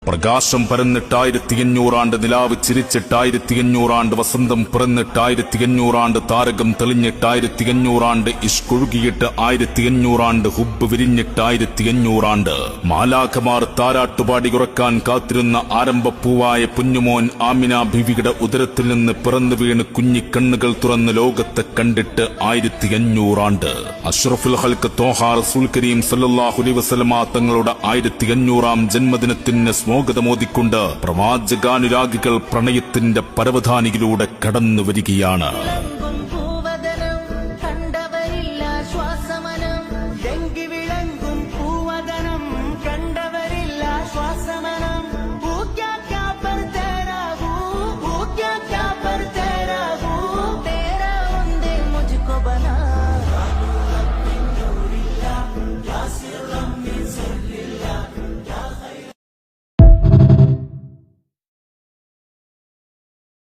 പ്രകാശം പരന്നിട്ട് 1500 ആണ്ട്, നിലാവ് ചിരിച്ചിട്ട് 1500 ആണ്ട്, വസന്തം പിറന്നിട്ട് 1500 ആണ്ട്, താരകം തെളിഞ്ഞിട്ട് 1500 ആണ്ട്, ഇഷ്കൊഴുകിയിട്ട് 1500 ആണ്ട്, ഹുബ് വിരിഞ്ഞിട്ട് 1500 ആണ്ട്. മാലാഖമാർ താരാട്ടുപാടി ഉറക്കാൻ കാത്തിരുന്ന ആരംഭപ്പൂവായ കുഞ്ഞുമോൻ ആമിന ബീവിയുടെ ഉദരത്തിൽ നിന്ന് പിറന്നു വീണ് കുഞ്ഞിക്കണ്ണുകൾ തുറന്ന് ലോകത്തെ കണ്ടിട്ട് 1500 ആണ്ട്. അഷ്റഫുൽ ഖൽഖ് ത്വാഹാ റസൂൽ കരീം സല്ലല്ലാഹു അലൈഹി വസല്ലമ തങ്ങളുടെ 1500-ാം ജന്മദിനത്തിന് സ്വാഗതമോദിക്കൊണ്ട് പ്രവാചകാനുരാഗികൾ പ്രണയത്തിന്റെ പരവധാനിയിലൂടെ കടന്നു വരികയാണ്.